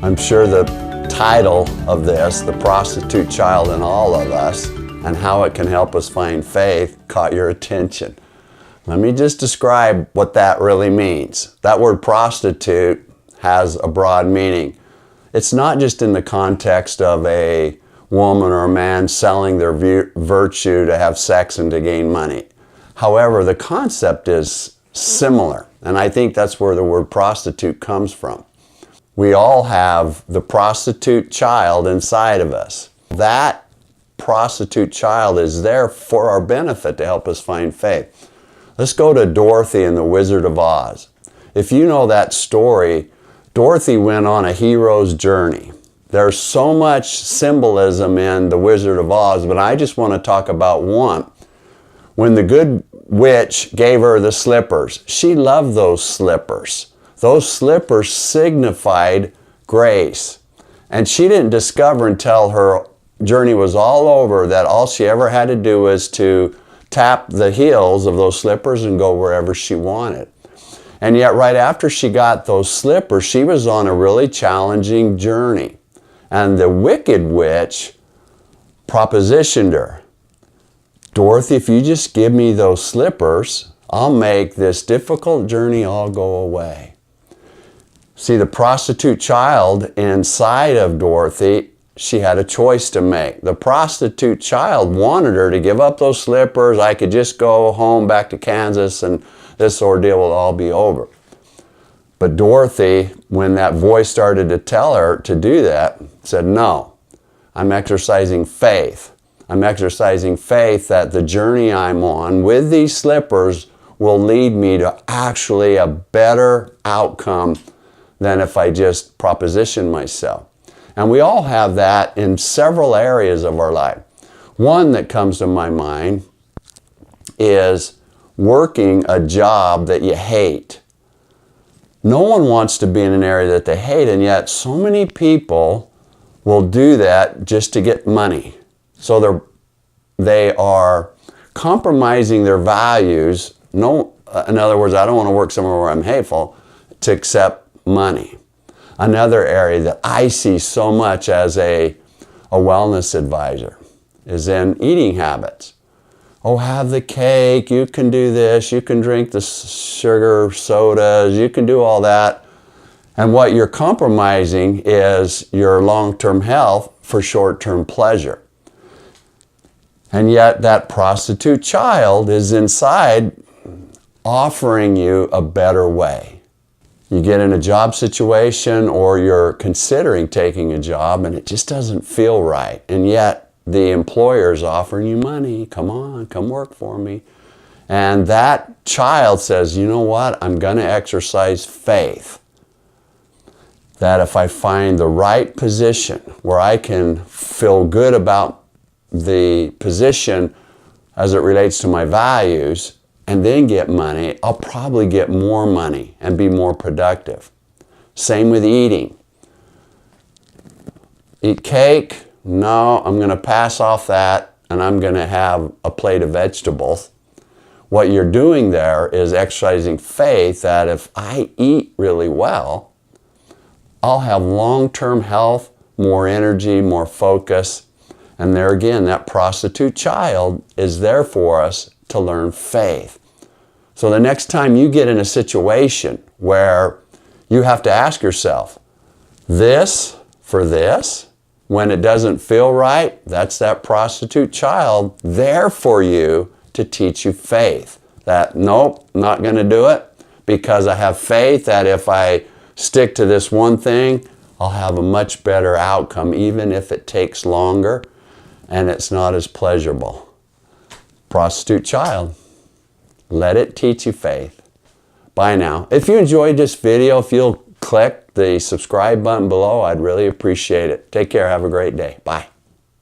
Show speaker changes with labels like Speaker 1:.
Speaker 1: I'm sure the title of this, The Prostitute Child in All of Us, and how it can help us find faith, caught your attention. Let me just describe what that really means. That word prostitute has a broad meaning. It's not just in the context of a woman or a man selling their virtue to have sex and to gain money. However, the concept is similar, and I think that's where the word prostitute comes from. We all have the prostitute child inside of us. That prostitute child is there for our benefit to help us find faith. Let's go to Dorothy in The Wizard of Oz. If you know that story, Dorothy went on a hero's journey. There's so much symbolism in The Wizard of Oz, but I just want to talk about one. When the good witch gave her the slippers, she loved those slippers. Those slippers signified grace. And she didn't discover until her journey was all over that all she ever had to do was to tap the heels of those slippers and go wherever she wanted. And yet right after she got those slippers, she was on a really challenging journey. And the wicked witch propositioned her, Dorothy, if you just give me those slippers, I'll make this difficult journey all go away. See, the prostitute child inside of Dorothy, she had a choice to make. The prostitute child wanted her to give up those slippers. I could just go home back to Kansas and this ordeal will all be over. But Dorothy, when that voice started to tell her to do that, said, no, I'm exercising faith. I'm exercising faith that the journey I'm on with these slippers will lead me to actually a better outcome than if I just proposition myself. And we all have that in several areas of our life. One that comes to my mind is working a job that you hate. No one wants to be in an area that they hate, and yet so many people will do that just to get money. So they are compromising their values. No, in other words, I don't want to work somewhere where I'm hateful, to accept money. Another area that I see so much as a wellness advisor is in eating habits. Oh, have the cake, you can do this, you can drink the sugar sodas, you can do all that. And what you're compromising is your long-term health for short-term pleasure. And yet that prostitute child is inside offering you a better way. You get in a job situation or you're considering taking a job and it just doesn't feel right. And yet the employer is offering you money. Come on, come work for me. And that child says, you know what? I'm going to exercise faith that if I find the right position where I can feel good about the position as it relates to my values, and then get money, I'll probably get more money and be more productive. Same with eating. Eat cake? No, I'm going to pass off that and I'm going to have a plate of vegetables. What you're doing there is exercising faith that if I eat really well, I'll have long-term health, more energy, more focus. And there again, that prostitute child is there for us to learn faith. So the next time you get in a situation where you have to ask yourself, this for this, when it doesn't feel right, that's that prostitute child there for you to teach you faith. That, nope, not going to do it because I have faith that if I stick to this one thing, I'll have a much better outcome, even if it takes longer and it's not as pleasurable. Prostitute child, let it teach you faith. Bye now. If you enjoyed this video, if you'll click the subscribe button below, I'd really appreciate it. Take care. Have a great day. Bye.